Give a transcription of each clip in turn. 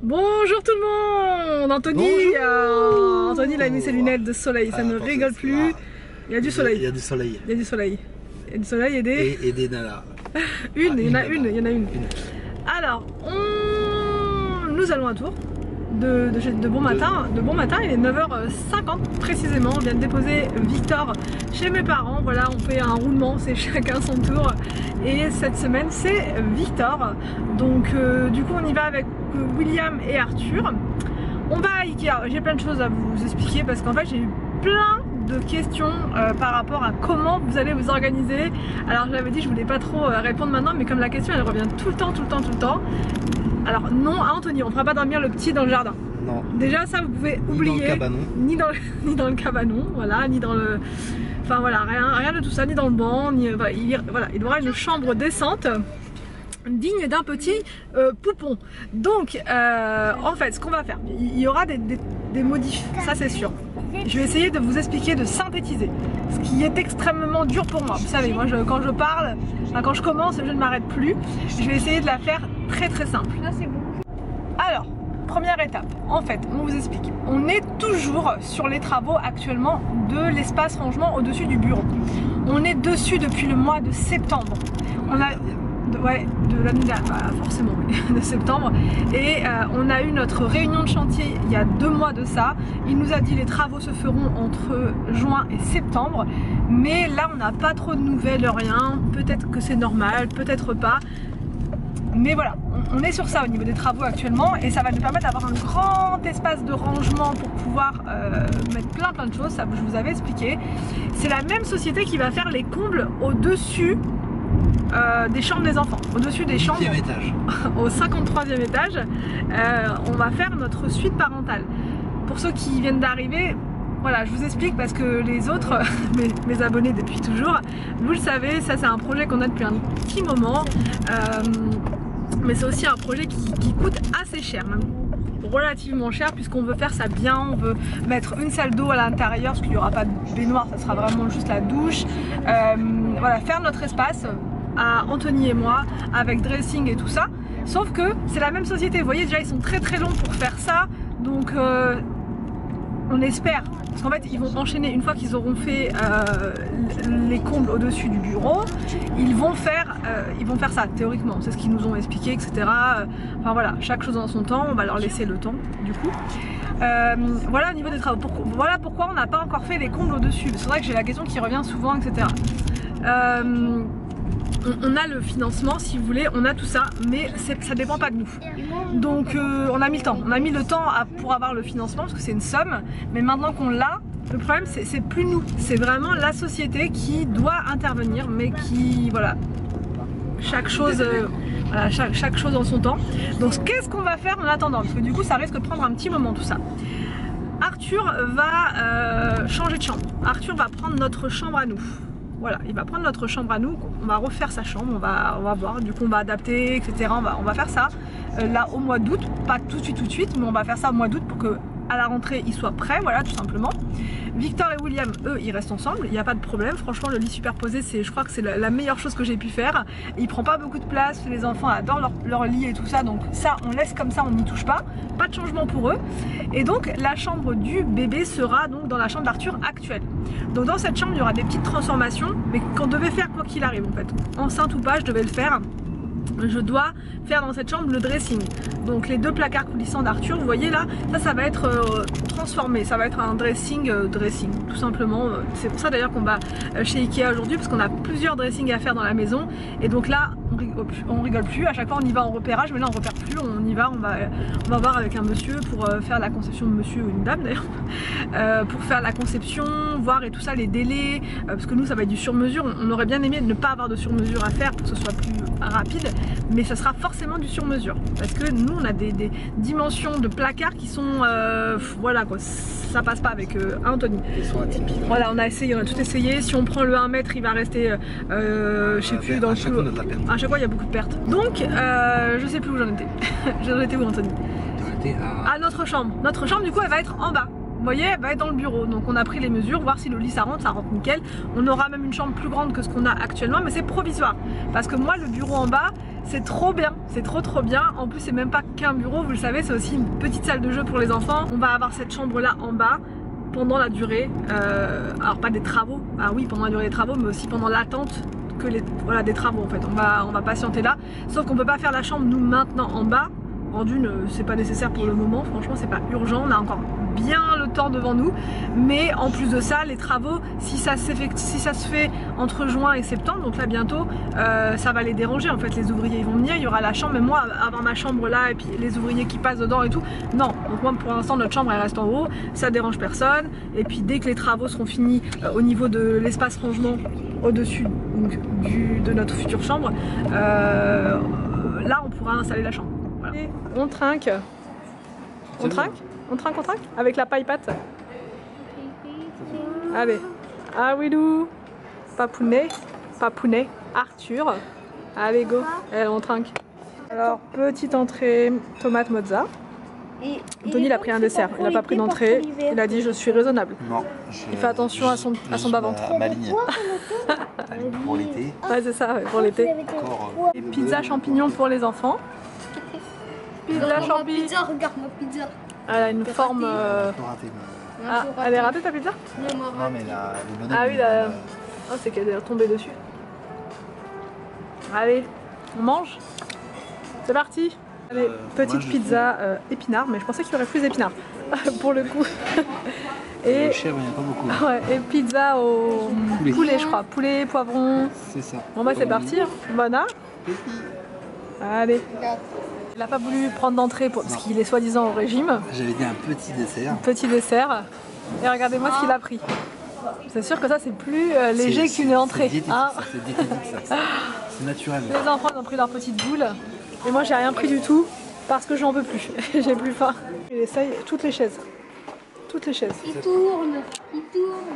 Bonjour tout le monde. Anthony, Anthony il a mis ses lunettes de soleil, ça ne rigole plus. Il y a du soleil. Il y a du soleil. Il y a du soleil. Il y a du soleil et des... Et des nanas. Il y en a une. Alors, nous allons à Tours. De bon matin, il est 9h50 précisément. On vient de déposer Victor chez mes parents. Voilà, on fait un roulement, c'est chacun son tour. Et cette semaine, c'est Victor. Donc, du coup, on y va avec William et Arthur. On va à Ikea. J'ai plein de choses à vous expliquer parce qu'en fait, j'ai eu plein de questions par rapport à comment vous allez vous organiser. Alors, j'avais dit, je voulais pas trop répondre maintenant, mais comme la question, elle revient tout le temps. Alors non à Anthony, on ne fera pas dormir le petit dans le jardin. Non. Déjà ça vous pouvez oublier. Ni dans le cabanon. Ni dans le cabanon, voilà, ni dans le... Enfin voilà, rien de tout ça, ni dans le banc, ni... Voilà, il aura une chambre décente, digne d'un petit poupon. Donc en fait ce qu'on va faire, il y aura des modifs, ça c'est sûr. Je vais essayer de vous expliquer, de synthétiser, ce qui est extrêmement dur pour moi. Vous savez, moi quand je parle, quand je commence, je ne m'arrête plus. Je vais essayer de la faire très simple. Alors, première étape, en fait, on vous explique. On est toujours sur les travaux actuellement de l'espace rangement au-dessus du bureau. On est dessus depuis le mois de septembre. On a... de l'année dernière, forcément, oui, de septembre. Et on a eu notre réunion de chantier il y a 2 mois de ça. Il nous a dit les travaux se feront entre juin et septembre. Mais là, on n'a pas trop de nouvelles, rien. Peut-être que c'est normal, peut-être pas. Mais voilà, on est sur ça au niveau des travaux actuellement. Et ça va nous permettre d'avoir un grand espace de rangement pour pouvoir mettre plein de choses. Ça, je vous avais expliqué. C'est la même société qui va faire les combles au-dessus des chambres des enfants, au-dessus des chambres, étage. Au 53e étage, on va faire notre suite parentale. Pour ceux qui viennent d'arriver, voilà, je vous explique parce que les autres, mes abonnés depuis toujours, vous le savez, ça c'est un projet qu'on a depuis un petit moment, mais c'est aussi un projet qui coûte assez cher, même relativement cher, puisqu'on veut faire ça bien. On veut mettre une salle d'eau à l'intérieur parce qu'il n'y aura pas de baignoire, ça sera vraiment juste la douche. Voilà, faire notre espace à Anthony et moi avec dressing et tout ça, sauf que c'est la même société. Vous voyez, déjà ils sont très longs pour faire ça, donc on espère, parce qu'en fait ils vont enchaîner une fois qu'ils auront fait les combles au-dessus du bureau, ils vont faire ça théoriquement, c'est ce qu'ils nous ont expliqué, etc. Enfin voilà, chaque chose en son temps, on va leur laisser le temps du coup. Voilà au niveau des travaux, voilà pourquoi on n'a pas encore fait les combles au-dessus. C'est vrai que j'ai la question qui revient souvent, etc. On a le financement si vous voulez, on a tout ça, mais ça dépend pas de nous. Donc on a mis le temps, pour avoir le financement parce que c'est une somme, mais maintenant qu'on l'a, le problème c'est plus nous, c'est vraiment la société qui doit intervenir, mais qui, voilà, chaque chose en son temps. Donc qu'est-ce qu'on va faire en attendant, parce que du coup ça risque de prendre un petit moment tout ça. Arthur va changer de chambre, Arthur va prendre notre chambre à nous. Voilà, il va prendre notre chambre à nous, on va refaire sa chambre, on va voir, du coup on va adapter, etc. On va faire ça là au mois d'août, pas tout de suite, mais on va faire ça au mois d'août pour que à la rentrée ils soient prêts, voilà, tout simplement. Victor et William, eux, ils restent ensemble, il n'y a pas de problème. Franchement, le lit superposé, je crois que c'est la meilleure chose que j'ai pu faire. Il prend pas beaucoup de place, les enfants adorent leur lit et tout ça, donc ça, on laisse comme ça, on n'y touche pas. Pas de changement pour eux. Et donc, la chambre du bébé sera donc dans la chambre d'Arthur actuelle. Donc, dans cette chambre, il y aura des petites transformations, mais qu'on devait faire quoi qu'il arrive, en fait. Enceinte ou pas, je devais le faire. Je dois faire dans cette chambre le dressing. Donc les 2 placards coulissants d'Arthur, vous voyez là, ça va être transformé, ça va être un dressing, tout simplement. C'est pour ça d'ailleurs qu'on va chez Ikea aujourd'hui, parce qu'on a plusieurs dressings à faire dans la maison. Et donc là, on rigole plus, à chaque fois on y va en repérage, mais là on repère plus, on y va, on va voir avec un monsieur pour faire la conception, de monsieur ou une dame d'ailleurs, pour faire la conception, voir et tout ça, les délais, parce que nous ça va être du sur-mesure. On aurait bien aimé ne pas avoir de sur-mesure à faire pour que ce soit plus rapide, mais ça sera forcément du sur-mesure, parce que nous on a des dimensions de placards qui sont voilà quoi, ça passe pas avec Anthony. Ils sont atypiques. Voilà, on a tout essayé. Si on prend le 1 mètre, il va rester je sais plus, dans le chaque fois, on a de la perte. À chaque fois il y a beaucoup de pertes, donc je sais plus où j'en étais. J'en étais où, Anthony? À notre chambre du coup elle va être en bas. vous voyez, elle va être dans le bureau. Donc on a pris les mesures, voir si le lit ça rentre nickel. On aura même une chambre plus grande que ce qu'on a actuellement, mais c'est provisoire. Parce que moi le bureau en bas, c'est trop bien, c'est trop bien. En plus c'est même pas qu'un bureau, vous le savez, c'est aussi une petite salle de jeu pour les enfants. On va avoir cette chambre là en bas pendant la durée, alors pas des travaux, ah oui pendant la durée des travaux, mais aussi pendant l'attente que voilà, des travaux en fait. On va patienter là, sauf qu'on peut pas faire la chambre nous maintenant en bas. En d'une, c'est pas nécessaire pour le moment, franchement c'est pas urgent, on a encore bien le temps devant nous, mais en plus de ça, les travaux, si ça se fait entre juin et septembre, donc là bientôt, ça va les déranger en fait, les ouvriers ils vont venir, il y aura la chambre, mais moi avoir ma chambre là et puis les ouvriers qui passent dedans et tout, non, donc moi pour l'instant notre chambre elle reste en haut, ça dérange personne, et puis dès que les travaux seront finis au niveau de l'espace rangement au-dessus de notre future chambre, là on pourra installer la chambre. Voilà. On trinque. On trinque? On trinque avec la paille-pâte. Allez. Ah Willou. Papounet. Papounet. Arthur. Allez go. Allez, on trinque. Alors, petite entrée, tomate mozza. Anthony il a pris un dessert, il n'a pas pris d'entrée. Il a dit je suis raisonnable. Non. Il fait attention à son bas-ventre. Ma ligne. Pour l'été. Ouais c'est ça, pour l'été. Et pizza champignons pour les enfants. Pizza champi. Regarde ma pizza. Elle a une forme. Ah, elle est ratée ta pizza? Non, mais la ah oui, c'est qu'elle est tombée dessus. Allez, on mange? C'est parti! Allez, petite pizza épinards, mais je pensais qu'il y aurait plus d'épinards pour le coup. Et, le chèvre, il n'y en a pas beaucoup. Ouais, et pizza au poulet, je crois. Poulet, poivron. C'est ça. Bon, bah, c'est parti. Bon appétit. Allez. Il n'a pas voulu prendre d'entrée parce qu'il est soi-disant au régime. J'avais dit un petit dessert. Petit dessert. Et regardez-moi ce qu'il a pris. C'est sûr que ça c'est plus léger qu'une entrée. C'est diététique ça. C'est naturel. Les enfants ils ont pris leur petite boule. Et moi j'ai rien pris du tout parce que j'en veux plus. J'ai plus faim. Il essaye toutes les chaises. Toutes les chaises. Il tourne. Il tourne.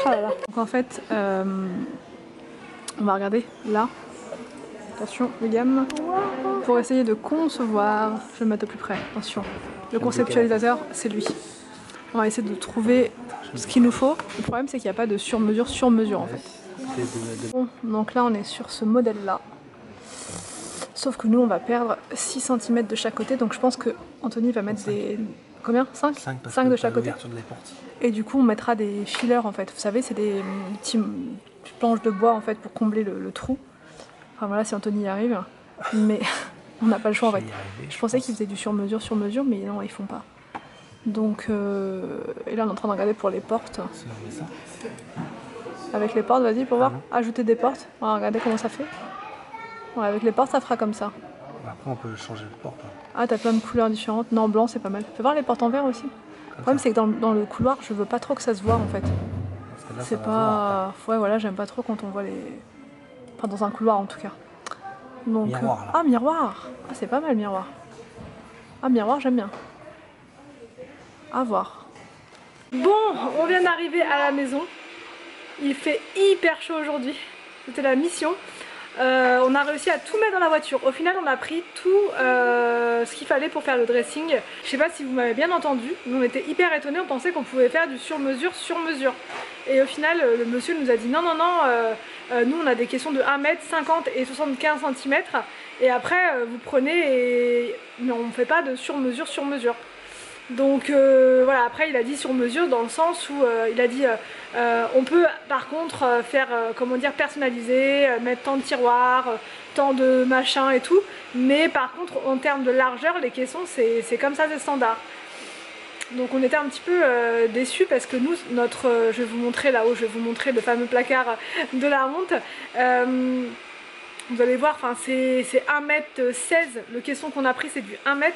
Oh là là. Donc en fait, on va regarder là. Attention, William, pour essayer de concevoir, je vais me mettre au plus près, attention, le conceptualisateur c'est lui. On va essayer de trouver ce qu'il nous faut. Le problème c'est qu'il n'y a pas de sur-mesure en fait. Bon, donc là on est sur ce modèle là. Sauf que nous on va perdre 6 cm de chaque côté, donc je pense que Anthony va mettre des... Combien? 5 5 de chaque côté. Et du coup on mettra des fillers en fait. Vous savez c'est des petites planches de bois en fait pour combler le trou. Enfin voilà si Anthony y arrive, mais on n'a pas le choix en fait. Je pensais qu'ils faisaient du sur-mesure, mais non ils font pas. Donc et là on est en train de regarder pour les portes. Avec les portes, vas-y pour voir. Ajouter des portes, on va regarder comment ça fait. Ouais, avec les portes ça fera comme ça. Après on peut changer de porte. Ah t'as plein de couleurs différentes, non blanc c'est pas mal. Fais voir les portes en verre aussi. Le problème c'est que dans le couloir je veux pas trop que ça se voit en fait. C'est pas... Ouais voilà j'aime pas trop quand on voit les... Enfin dans un couloir en tout cas. Donc, miroir là. Ah miroir. Ah c'est pas mal miroir. Ah miroir j'aime bien. À voir. Bon on vient d'arriver à la maison. Il fait hyper chaud aujourd'hui. C'était la mission. On a réussi à tout mettre dans la voiture. Au final on a pris tout ce qu'il fallait pour faire le dressing. Je sais pas si vous m'avez bien entendu, mais on était hyper étonnés, on pensait qu'on pouvait faire du sur-mesure. Et au final le monsieur nous a dit non, nous on a des questions de 1 m 50 et 75 cm et après vous prenez et mais on ne fait pas de sur-mesure. Donc voilà, après il a dit sur mesure dans le sens où il a dit on peut par contre faire comment dire personnaliser, mettre tant de tiroirs, tant de machins et tout, mais par contre en termes de largeur les caissons c'est comme ça, c'est standard. Donc on était un petit peu déçus parce que nous, je vais vous montrer là-haut, je vais vous montrer le fameux placard de la honte. Vous allez voir, c'est 1 m 16, le caisson qu'on a pris c'est du 1 m,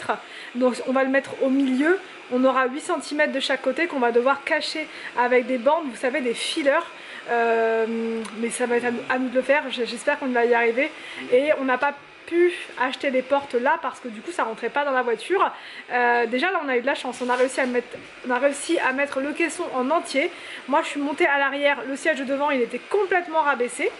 donc on va le mettre au milieu, on aura 8 cm de chaque côté qu'on va devoir cacher avec des bandes, vous savez des fillers, mais ça va être à nous de le faire, j'espère qu'on va y arriver, et on n'a pas pu acheter les portes là parce que du coup ça rentrait pas dans la voiture. Déjà là on a eu de la chance, on a réussi à mettre le caisson en entier. Moi je suis montée à l'arrière, le siège de devant il était complètement rabaissé.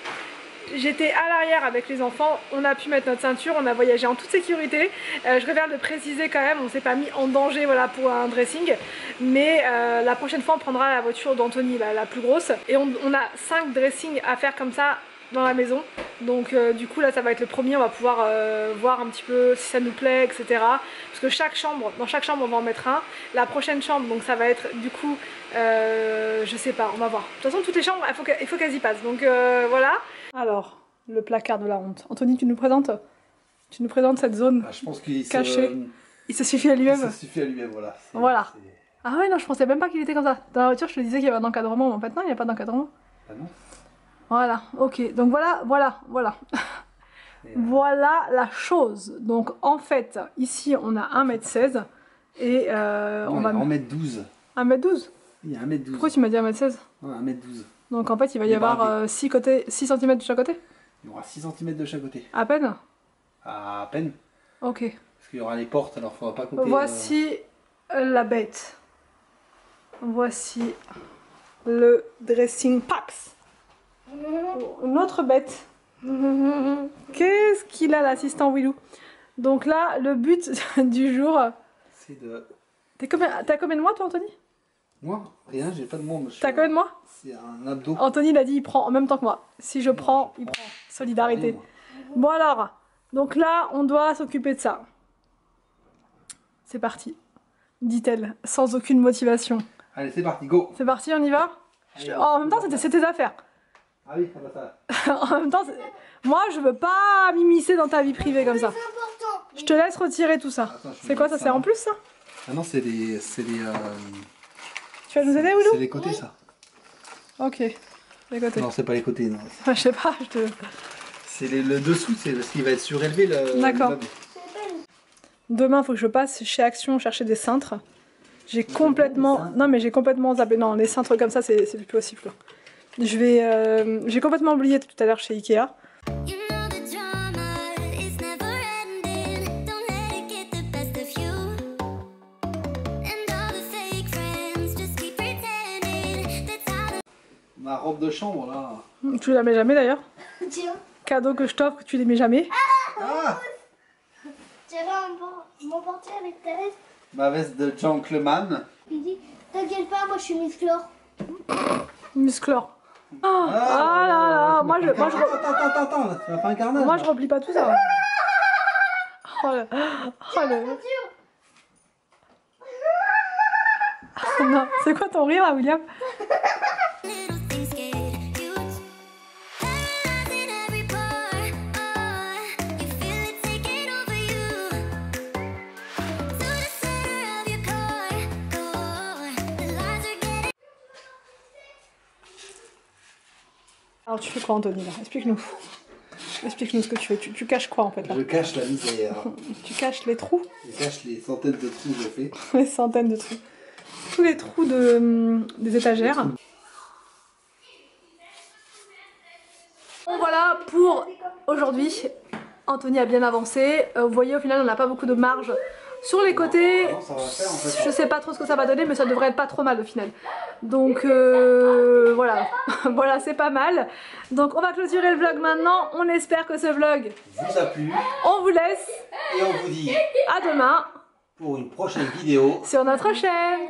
J'étais à l'arrière avec les enfants, on a pu mettre notre ceinture, on a voyagé en toute sécurité. Je préfère le préciser quand même, on s'est pas mis en danger voilà, pour un dressing. Mais la prochaine fois on prendra la voiture d'Anthony, la plus grosse. Et on a 5 dressings à faire comme ça dans la maison. Donc du coup là ça va être le premier, on va pouvoir voir un petit peu si ça nous plaît, etc. Parce que dans chaque chambre on va en mettre un. La prochaine chambre, donc ça va être du coup, je sais pas, on va voir. De toute façon toutes les chambres il faut qu'elles y passent. Donc voilà. Alors, le placard de la honte. Anthony, tu nous présentes cette zone je pense qu'il cachée. Il se suffit à lui-même. Il se suffit à lui-même, voilà. Voilà. Ah ouais, non, je pensais même pas qu'il était comme ça. Dans la voiture, je te disais qu'il y avait un encadrement, mais en fait, non, il n'y a pas d'encadrement. Ah non. Voilà, ok. Donc voilà. Voilà la chose. Donc en fait, ici, on a 1m16 et on va... 1m12. 1m12 ? Il y a 1m12. Pourquoi tu m'as dit 1m16 ? Ouais, 1m12. Donc en fait, il va y avoir 6 cm de chaque côté ? Il y aura 6 cm de chaque côté. À peine ? À peine. Ok. Parce qu'il y aura les portes, alors il ne faudra pas compter. Voici la bête. Voici le dressing packs. Une autre bête. Qu'est-ce qu'il a l'assistant Willou? Donc là, le but du jour... C'est de... T'as combien de mois toi Anthony? Moi? Rien, j'ai pas de mois. T'as combien de mois? C'est un abdo. Anthony l'a dit, il prend en même temps que moi. Si je prends, il prend. Solidarité. Bon alors, donc là, on doit s'occuper de ça. C'est parti, dit-elle, sans aucune motivation. Allez, c'est parti, go. C'est parti, on y va? Allez, Oh, en même temps, c'est tes affaires. Ah oui, ça va ça. En même temps, moi, je veux pas m'immiscer dans ta vie privée comme ça. Je te laisse retirer tout ça. C'est quoi, ça sert en plus, ça? Ah non, c'est les... Tu vas nous aider, Willou? C'est les côtés, ça. Ok, les côtés. Non, c'est pas les côtés, non. Je sais pas, je te... C'est le dessous, c'est parce qu'il va être surélevé, le... D'accord. Demain, il faut que je passe chez Action chercher des cintres. J'ai complètement... Non, mais j'ai complètement zappé. Non, les cintres comme ça, c'est plus possible. J'ai complètement oublié tout à l'heure chez Ikea. Ma robe de chambre, là. Tu la mets jamais d'ailleurs. Tiens. Cadeau que je t'offre, tu les mets jamais. Ah, J'avais mon portier avec ta veste. ma veste de gentleman. Il dit, t'inquiète pas, moi je suis musclore. Musclore. Oh, ah là là, moi je... Attends, là, tu vas faire un carnage. Moi je replie pas tout ça. Oh le... Oh le... Oh non, c'est quoi ton rire là, William? Alors tu fais quoi Anthony là? Explique-nous. Explique-nous ce que tu fais. Tu caches quoi en fait là? Je cache la misère. Tu caches les trous? Je cache les centaines de trous que je fais. Les centaines de trous. Tous les trous des étagères. Bon voilà pour aujourd'hui. Anthony a bien avancé. Vous voyez au final on n'a pas beaucoup de marge sur les côtés. Non, ça va faire, en fait. Je sais pas trop ce que ça va donner mais ça devrait être pas trop mal au final. Donc voilà. Voilà c'est pas mal. Donc on va clôturer le vlog maintenant. On espère que ce vlog vous a plu. On vous laisse. Et on vous dit À demain pour une prochaine vidéo sur notre chaîne.